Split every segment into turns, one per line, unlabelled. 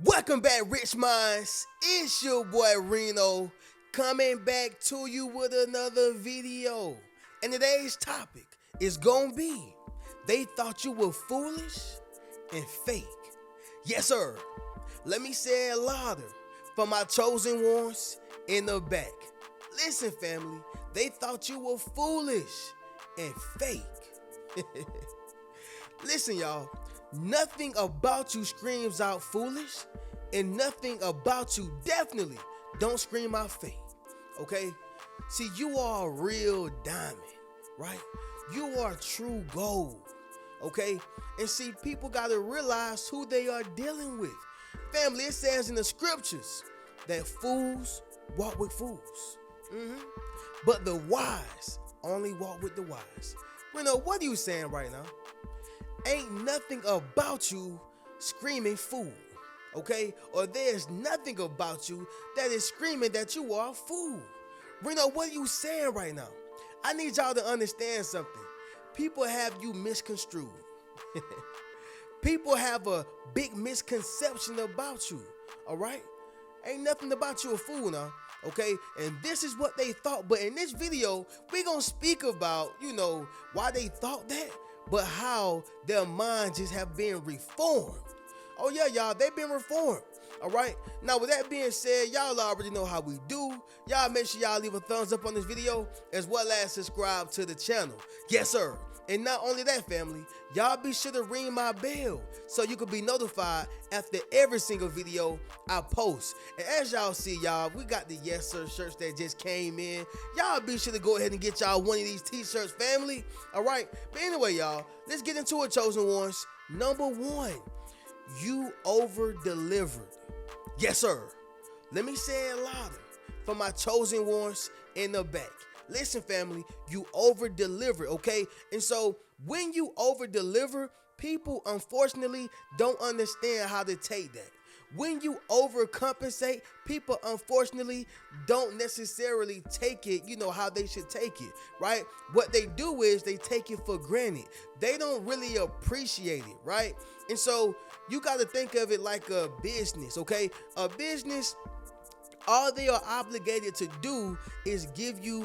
Welcome back, Rich Minds. It's your boy Reno coming back to you with another video. And today's topic is gonna be they thought you were foolish and fake. Yes, sir. Let me say it louder for my chosen ones in the back. Listen, family, they thought you were foolish and fake. Listen, y'all, nothing about you screams out foolish, and nothing about you definitely don't scream out fake. Okay? See, you are a real diamond, right? You are true gold. Okay? And see, people gotta realize who they are dealing with. Family, it says in the scriptures that fools walk with fools. But the wise only walk with the wise. Reno, what are you saying right now? Ain't nothing about you screaming fool, okay? Or there's nothing about you that is screaming that you are a fool. Reno, what are you saying right now? I need y'all to understand something. People have you misconstrued. People have a big misconception about you, all right? Ain't nothing about you a fool now, okay? And this is what they thought. But in this video, we're going to speak about, why they thought that, but how their minds just have been reformed. Oh yeah, y'all, they've been reformed. All right. Now, with that being said, y'all already know how we do. Y'all make sure y'all leave a thumbs up on this video as well as subscribe to the channel. Yes, sir. And not only that, family, y'all be sure to ring my bell so you can be notified after every single video I post. And as y'all see, y'all, we got the Yes Sir shirts that just came in. Y'all be sure to go ahead and get y'all one of these t-shirts, family. All right. But anyway, y'all, let's get into it, chosen ones. Number one, you over-delivered. Yes, sir. Let me say it louder for my chosen ones in the back. Listen, family, you over-deliver, okay? And so when you over-deliver, people unfortunately don't understand how to take that. When you overcompensate, people unfortunately don't necessarily take it, how they should take it, right? What they do is they take it for granted. They don't really appreciate it, right? And so you got to think of it like a business, okay? A business, all they are obligated to do is give you,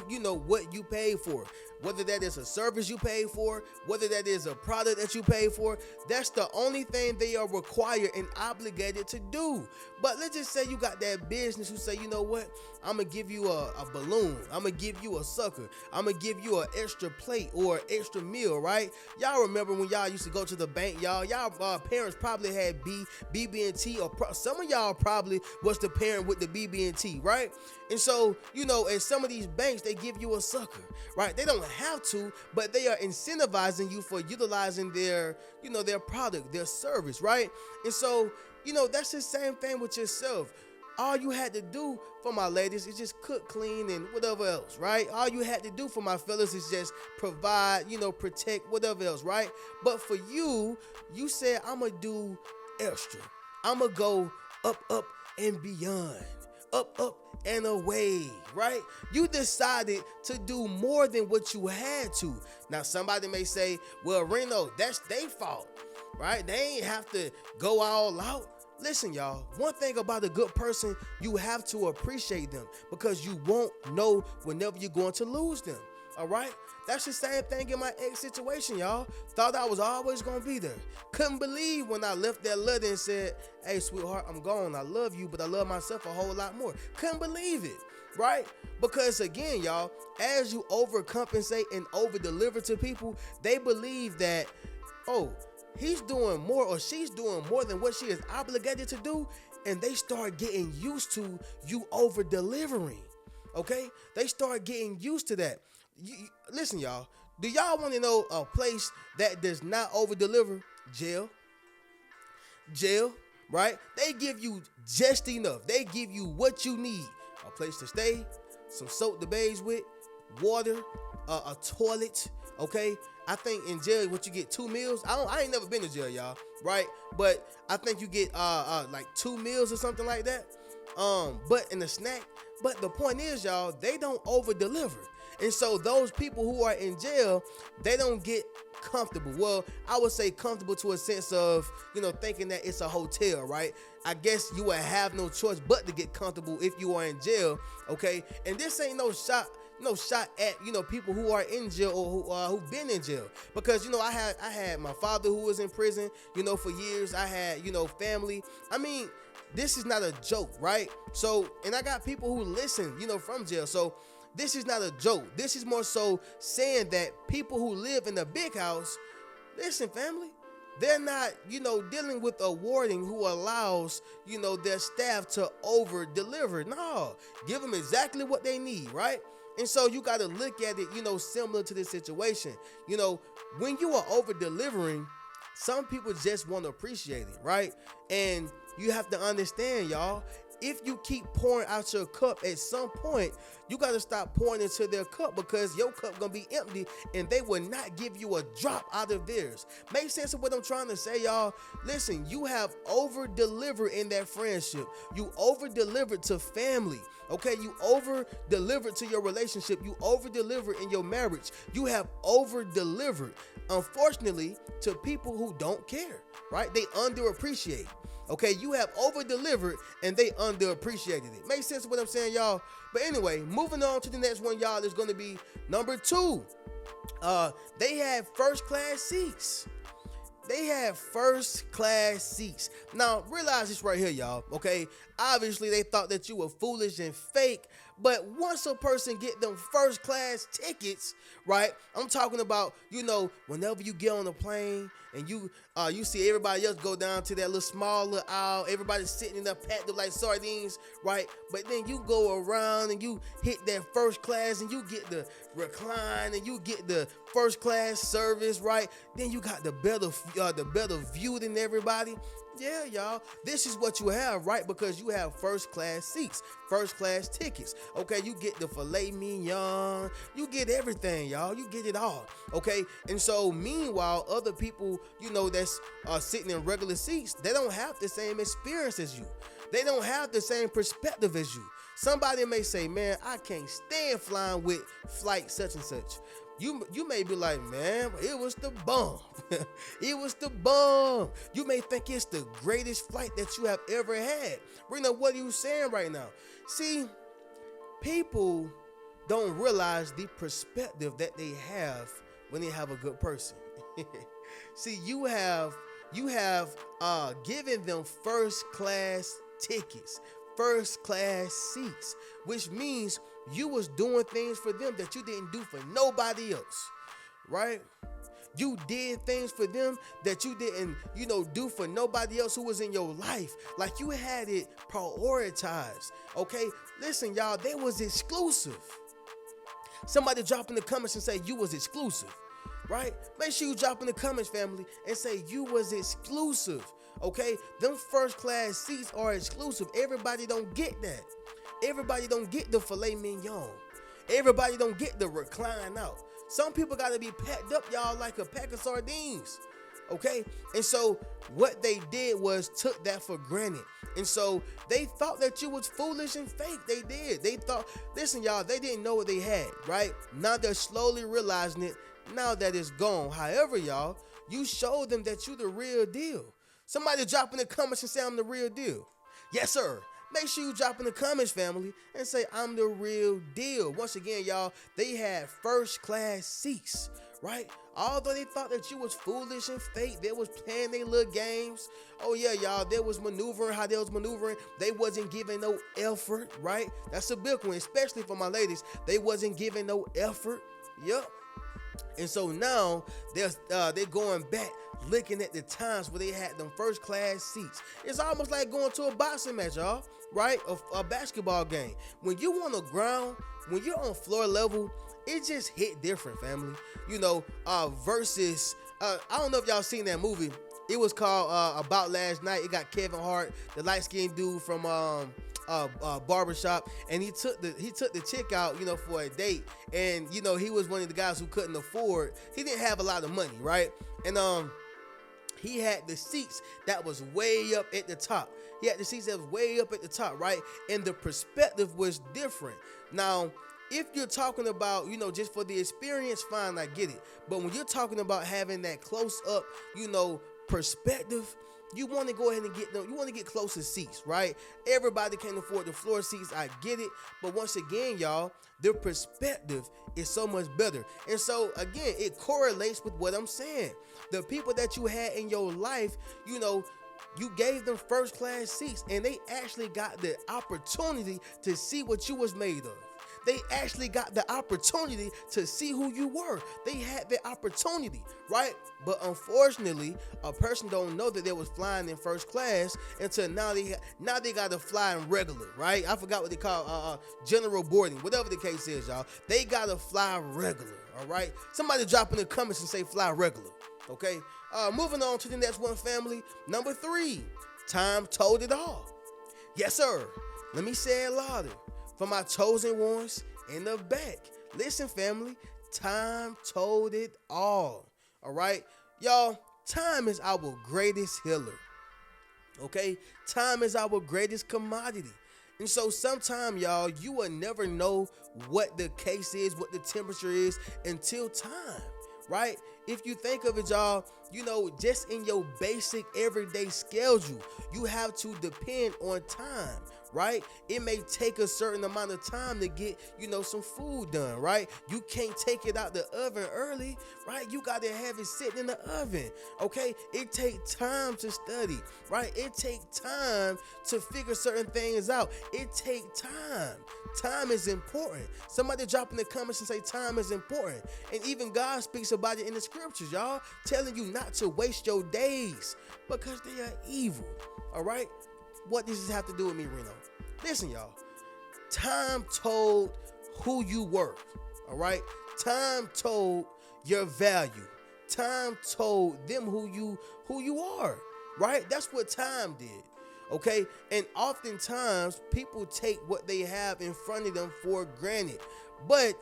what you pay for. Whether that is a service you pay for, whether that is a product that you pay for, that's the only thing they are required and obligated to do. But let's just say you got that business who say, you know what, I'm going to give you a balloon. I'm going to give you a sucker. I'm going to give you an extra plate or an extra meal, right? Y'all remember when y'all used to go to the bank, y'all parents probably had BB&T, or some of y'all probably was the parent with the BB&T, right? And so, at some of these banks, they give you a sucker, right? They don't have to, but they are incentivizing you for utilizing their product, their service, right? And so, that's the same thing with yourself. All you had to do for my ladies is just cook, clean, and whatever else, right? All you had to do for my fellas is just provide, protect, whatever else, right? But for you, you said, I'm going to do extra. I'm going to go up, and beyond. Up, and away, right? You decided to do more than what you had to. Now, somebody may say, well, Reno, that's their fault, right? They ain't have to go all out. Listen, y'all, one thing about a good person, you have to appreciate them because you won't know whenever you're going to lose them, all right? That's the same thing in my ex situation, y'all. Thought I was always going to be there. Couldn't believe when I left that letter and said, hey, sweetheart, I'm gone. I love you, but I love myself a whole lot more. Couldn't believe it, right? Because again, y'all, as you overcompensate and over-deliver to people, they believe that, oh, he's doing more or she's doing more than what she is obligated to do, and they start getting used to you over-delivering, okay? They start getting used to that. Listen, y'all, do y'all want to know a place that does not over-deliver? Jail, right? They give you just enough. They give you what you need. A place to stay, some soap to bathe with, water, a toilet, okay? I think in jail, what you get 2 meals. I ain't never been to jail, y'all, right? But I think you get like 2 meals or something like that. But in the snack. But the point is, y'all, they don't over deliver. And so those people who are in jail, they don't get comfortable. Well, I would say comfortable to a sense of, thinking that it's a hotel, right? I guess you would have no choice but to get comfortable if you are in jail, okay? And this ain't no shot at people who are in jail or who've been in jail, because I had my father who was in prison for years. I had family. I mean, this is not a joke, right? So, and I got people who listen from jail. So this is not a joke. This is more so saying that people who live in the big house, listen, family, they're not, dealing with a warden who allows, their staff to over deliver. No, give them exactly what they need, right? And so you got to look at it, similar to this situation. When you are over delivering, some people just want to appreciate it, right? And you have to understand, y'all, if you keep pouring out your cup, at some point, you got to stop pouring into their cup, because your cup going to be empty and they will not give you a drop out of theirs. Make sense of what I'm trying to say, y'all? Listen, you have over-delivered in that friendship. You over-delivered to family, okay? You over-delivered to your relationship. You over-delivered in your marriage. You have over-delivered, unfortunately, to people who don't care, right? They underappreciate. Okay, you have over-delivered and they underappreciated it. Makes sense of what I'm saying, y'all? But anyway, moving on to the next one, y'all, is going to be number 2. They had first-class seats. They had first-class seats. Now, realize this right here, y'all, okay? Obviously, they thought that you were foolish and fake, but once a person get them first-class tickets, right? I'm talking about, whenever you get on a plane and you see everybody else go down to that little small little aisle, everybody's sitting in there packed up like sardines, right? But then you go around and you hit that first class and you get the recline and you get the first class service, right? Then you got the better view than everybody. Yeah, y'all, this is what you have, right? Because you have first class seats, first class tickets. Okay, you get the filet mignon, you get everything, y'all. You get it all. Okay, and so meanwhile, other people, that's sitting in regular seats, they don't have the same experience as you. They don't have the same perspective as you. Somebody may say, man, I can't stand flying with flight such and such. You may be like, man, it was the bomb. It was the bomb. You may think it's the greatest flight that you have ever had. Rena, what are you saying right now? See, people don't realize the perspective that they have when they have a good person. See, you have given them first class tickets, first class seats, which means you was doing things for them that you didn't do for nobody else, right? You did things for them that you didn't, do for nobody else who was in your life. Like, you had it prioritized, okay? Listen, y'all, they was exclusive. Somebody drop in the comments and say you was exclusive, right? Make sure you drop in the comments, family, and say you was exclusive, okay? Them first class seats are exclusive. Everybody don't get that. Everybody don't get the filet mignon. Everybody don't get the recline out. Some people got to be packed up, y'all, like a pack of sardines, okay? And so what they did was took that for granted. And so they thought that you was foolish and fake. They did. They thought, listen, y'all, they didn't know what they had, right? Now they're slowly realizing it now that it's gone. However, y'all, you showed them that you the real deal. Somebody drop in the comments and say I'm the real deal. Yes, sir. Make sure you drop in the comments, family, and say I'm the real deal. Once again, y'all, they had first class seats, right? Although they thought that you was foolish and fake, they was playing their little games. Oh yeah, y'all, they was maneuvering how they was maneuvering. They wasn't giving no effort, right? That's a big one, especially for my ladies. They wasn't giving no effort. Yep. And so now they're going back, looking at the times where they had them first class seats. It's almost like going to a boxing match, y'all, right? A basketball game. When you on the ground, when you're on floor level, it just hit different, family. Versus, I don't know if y'all seen that movie. It was called About Last Night. It got Kevin Hart, the light-skinned dude from barbershop, and he took the chick out, for a date, and he was one of the guys who couldn't afford. He didn't have a lot of money, right? And he had the seats that was way up at the top. He had the seats that was way up at the top, right? And the perspective was different. Now, if you're talking about, just for the experience, fine, I get it. But when you're talking about having that close up, perspective, you want to go ahead and get them. You want to get closer seats, right? Everybody can't afford the floor seats. I get it. But once again, y'all, the perspective is so much better. And so, again, it correlates with what I'm saying. The people that you had in your life, you gave them first class seats, and they actually got the opportunity to see what you was made of. They actually got the opportunity to see who you were. They had the opportunity, right? But unfortunately, a person don't know that they was flying in first class until now they got to fly in regular, right? I forgot what they call general boarding, whatever the case is, y'all. They got to fly regular, all right? Somebody drop in the comments and say fly regular, okay? Moving on to the next one, family. Number 3, time told it all. Yes, sir. Let me say it louder. For my chosen ones in the back. Listen, family, time told it all. All right, y'all, time is our greatest healer. Okay, time is our greatest commodity. And so sometime, y'all, you will never know what the case is, what the temperature is until time, right? If you think of it, y'all, just in your basic everyday schedule, you have to depend on time, right? It may take a certain amount of time to get, some food done, right? You can't take it out the oven early, right? You got to have it sitting in the oven, okay? It takes time to study, right? It takes time to figure certain things out. It takes time. Time is important. Somebody drop in the comments and say time is important. And even God speaks about it in the scriptures, y'all, telling you not to waste your days because they are evil, all right? What does this have to do with me, Reno? Listen, y'all. Time told who you were, all right? Time told your value. Time told them who you are, right? That's what time did, okay? And oftentimes, people take what they have in front of them for granted. But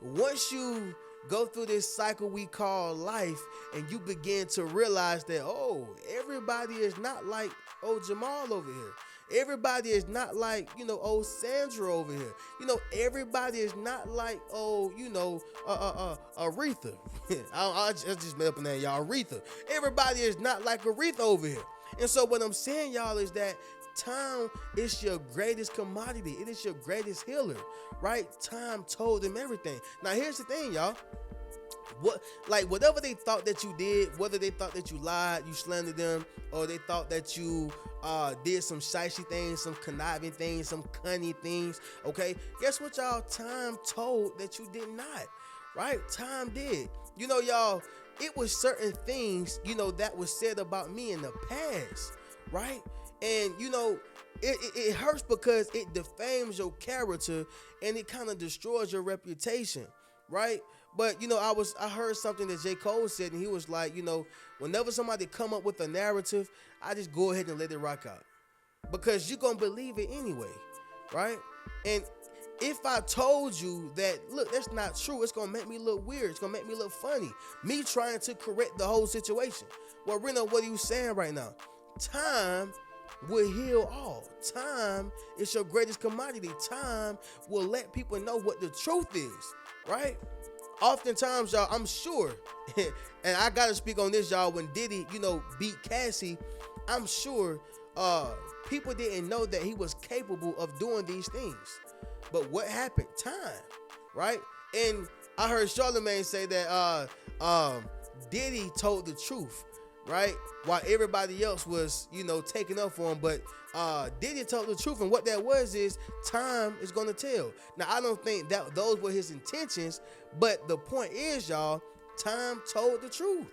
once you go through this cycle we call life and you begin to realize that, everybody is not like Jamal over here. Everybody is not like, Sandra over here. Everybody is not like, Aretha. I just made up a name, y'all, Aretha. Everybody is not like Aretha over here. And so what I'm saying, y'all, is that time is your greatest commodity. It is your greatest healer, right? Time told them everything. Now, here's the thing, y'all. Whatever they thought that you did, whether they thought that you lied, you slandered them, or they thought that you did some shicey things, some conniving things, some cunning things, okay? Guess what, y'all? Time told that you did not, right? Time did. Y'all, it was certain things, that was said about me in the past, right? And, it hurts because it defames your character and it kind of destroys your reputation, right? But, I heard something that J. Cole said, and he was like, whenever somebody come up with a narrative, I just go ahead and let it rock out. Because you're going to believe it anyway, right? And if I told you that, look, that's not true, it's going to make me look weird. It's going to make me look funny. Me trying to correct the whole situation. Well, Reno, what are you saying right now? Time will heal all. Time is your greatest commodity. Time will let people know what the truth is, right? Oftentimes, y'all, I'm sure, and I gotta speak on this, y'all, when Diddy, beat Cassie, I'm sure people didn't know that he was capable of doing these things. But what happened? Time, right? And I heard Charlamagne say that Diddy told the truth, right? While everybody else was, taking up for him. But Diddy told the truth, and what that was is time is going to tell. Now, I don't think that those were his intentions, but the point is, y'all, time told the truth,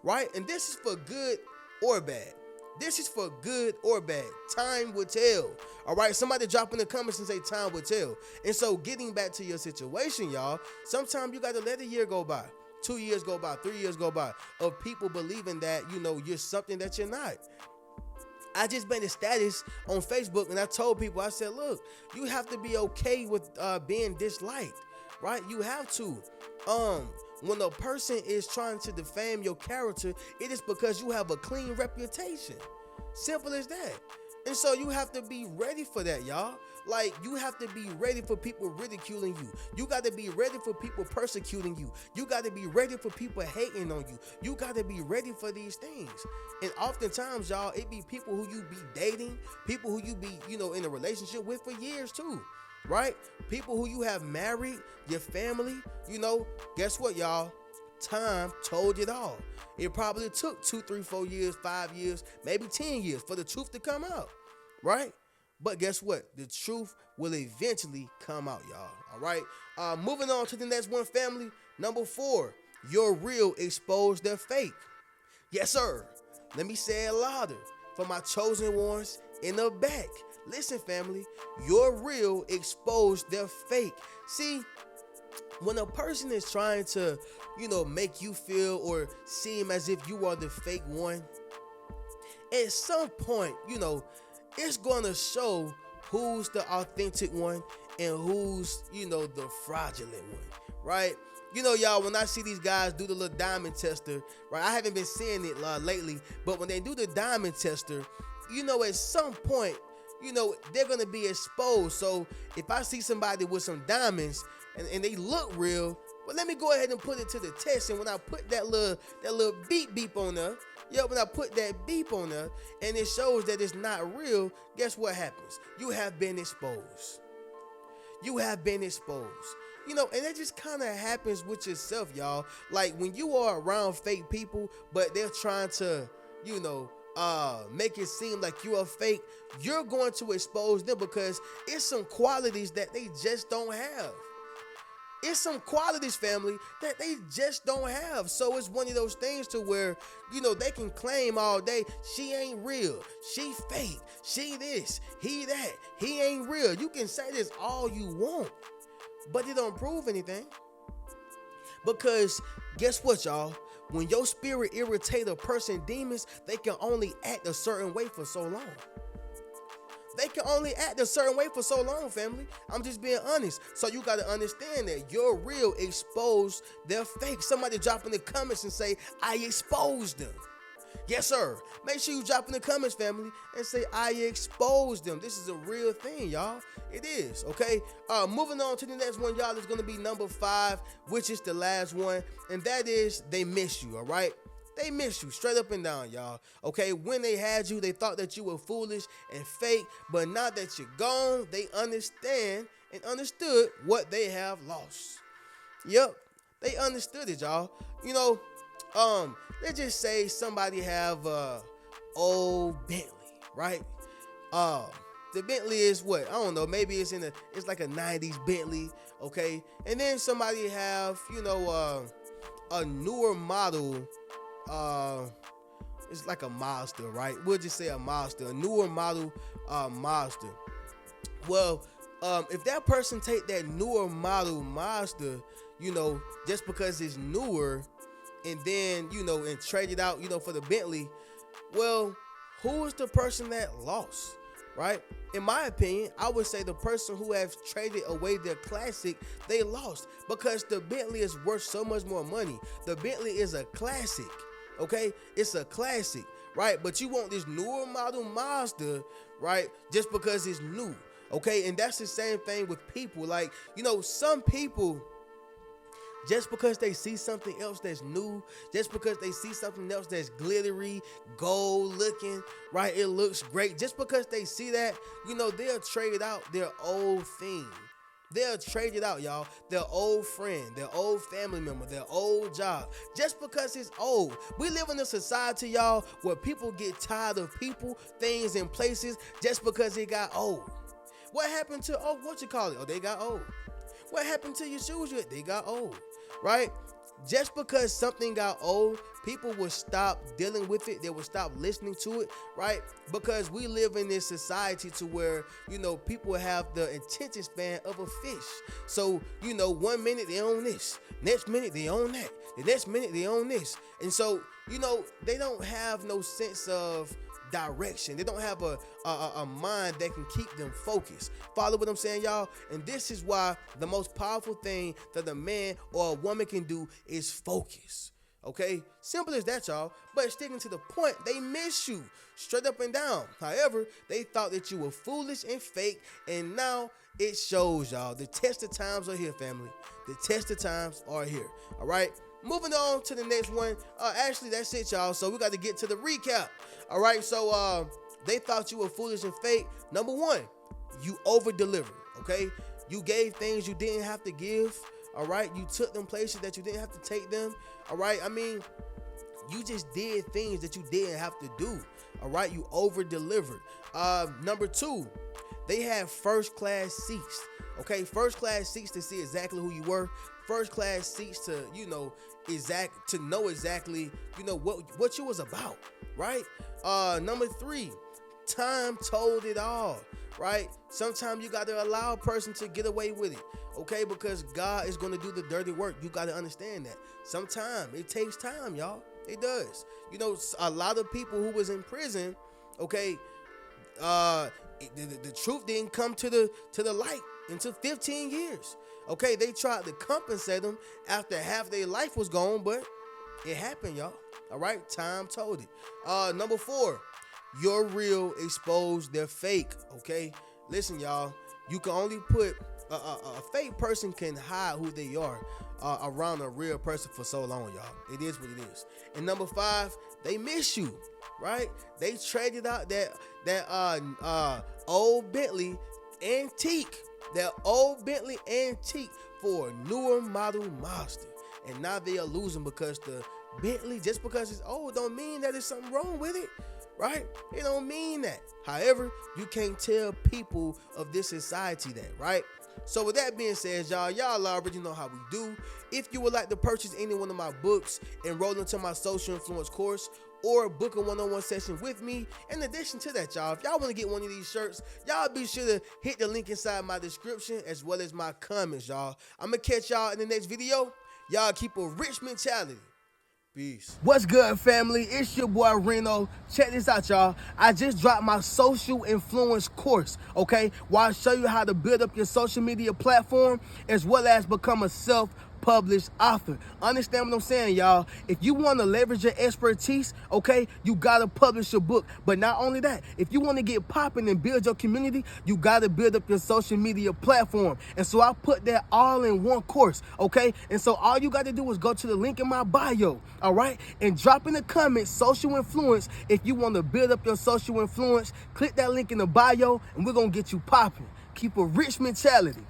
right? And this is for good or bad. This is for good or bad. Time will tell. All right, somebody drop in the comments and say time will tell. And so getting back to your situation, y'all, sometimes you got to let a year go by. 2 years go by, 3 years go by of people believing that, you're something that you're not. I just made a status on Facebook and I told people, I said, look, you have to be okay with being disliked, right? You have to. When a person is trying to defame your character, it is because you have a clean reputation. Simple as that. And so you have to be ready for that, y'all. Like, you have to be ready for people ridiculing you. You got to be ready for people persecuting you. You got to be ready for people hating on you. You got to be ready for these things. And oftentimes, y'all, it be people who you be dating, people who you be, in a relationship with for years too, right? People who you have married, your family, guess what, y'all? Time told it all. It probably took 2, 3, 4 years, 5 years, maybe 10 years for the truth to come out, right? But guess what? The truth will eventually come out, y'all. All right. Moving on to the next one, family. Number 4, your real expose their fake. Yes, sir. Let me say it louder for my chosen ones in the back. Listen, family. Your real expose their fake. See, when a person is trying to, make you feel or seem as if you are the fake one, at some point, it's gonna show who's the authentic one and who's, the fraudulent one, right? Y'all, when I see these guys do the little diamond tester, right? I haven't been seeing it lately, but when they do the diamond tester, at some point, they're gonna be exposed. So if I see somebody with some diamonds and they look real, well, let me go ahead and put it to the test. And when I put that little beep on there, when I put that beep on there and it shows that it's not real, guess what happens? You have been exposed. You have been exposed. And that just kind of happens with yourself, y'all. Like when you are around fake people, but they're trying to, make it seem like you are fake, you're going to expose them because it's some qualities that they just don't have. It's some qualities, family, that they just don't have. So it's one of those things to where, they can claim all day, she ain't real, she fake, she this, he that, he ain't real. You can say this all you want, but it don't prove anything. Because guess what, y'all? When your spirit irritate a person demons, they can only act a certain way for so long. They can only act a certain way for so long, family. I'm just being honest. So you got to understand that your real expose their fake. Somebody drop in the comments and say, I exposed them. Yes, sir. Make sure you drop in the comments, family, and say, I exposed them. This is a real thing, y'all. It is, okay? Moving on to the next one, y'all, is going to be number 5, which is the last one, and that is they miss you, all right? They miss you straight up and down, y'all. Okay, when they had you, they thought that you were foolish and fake, but now that you're gone, they understand and understood what they have lost. Yep, they understood it, y'all. Let's just say somebody have old Bentley, right? The Bentley is what? I don't know, maybe it's like a 90s Bentley, okay? And then somebody have, a newer model. It's like a Mazda, right? We'll just say a Mazda, a newer model Mazda. Well, if that person take that newer model Mazda, just because it's newer, and then, and trade it out, for the Bentley, well, who is the person that lost, right? In my opinion, I would say the person who has traded away their classic, they lost, because the Bentley is worth so much more money. The Bentley is a classic. Okay, it's a classic, right? But you want this newer model Mazda, right? Just because it's new, okay? And that's the same thing with people. Like, some people, just because they see something else that's new, just because they see something else that's glittery, gold looking, right? It looks great. Just because they see that, they'll trade out their old thing. They'll trade it out, y'all. Their old friend, their old family member, their old job, just because it's old. We live in a society, y'all, where people get tired of people, things, and places just because it got old. What happened to, they got old. What happened to your shoes? They got old, right? Just because something got old, people will stop dealing with it. They will stop listening to it, right? Because we live in this society to where, people have the attention span of a fish. So, 1 minute they own this, next minute they own that, the next minute they own this. And so, they don't have no sense of direction. They don't have a mind that can keep them focused. Follow what I'm saying, y'all? And this is why the most powerful thing that a man or a woman can do is focus. Okay, simple as that, y'all. But sticking to the point, they miss you straight up and down. However, they thought that you were foolish and fake, and now it shows, y'all. The test of times are here, family. The test of times are here. All right. Moving on to the next one. Actually, that's it, y'all. So we got to get to the recap. All right. So they thought you were foolish and fake. Number one, you over delivered. Okay. You gave things you didn't have to give. All right. You took them places that you didn't have to take them. All right. I mean, you just did things that you didn't have to do. All right. You over delivered. Number two, they had first class seats. Okay. First class seats to see exactly who you were. First class seats to, know exactly, what you was about. Right. Number three, time told it all. Right. Sometimes you got to allow a person to get away with it. Okay, because God is going to do the dirty work. You got to understand that. Sometimes it takes time, y'all. It does. A lot of people who was in prison, okay, the truth didn't come to the light until 15 years. Okay, they tried to compensate them after half their life was gone, but it happened, y'all. All right, time told it. Number four, your real exposed their fake. Okay, listen, y'all. You can only put a fake person can hide who they are around a real person for so long, y'all. It is what it is. And number five, they miss you, right? They traded out that old Bentley antique, for a newer model Mazda, and now they are losing because the Bentley, just because it's old, don't mean that there's something wrong with it. Right? It don't mean that. However, you can't tell people of this society that, right? So with that being said, y'all already know how we do. If you would like to purchase any one of my books, enroll into my social influence course, or book a one-on-one session with me. In addition to that, y'all, if y'all want to get one of these shirts, y'all be sure to hit the link inside my description as well as my comments, y'all. I'm going to catch y'all in the next video. Y'all keep a rich mentality. Peace. What's good, family? It's your boy Reno. Check this out, y'all. I just dropped my social influence course, okay? Where I show you how to build up your social media platform as well as become a self-published author. Understand what I'm saying, y'all? If you want to leverage your expertise, okay, you got to publish your book. But not only that, if you want to get popping and build your community, you got to build up your social media platform. And so I put that all in one course, okay? And so all you got to do is go to the link in my bio, all right? And drop in the comments, social influence. If you want to build up your social influence, click that link in the bio and we're going to get you popping. Keep a rich mentality.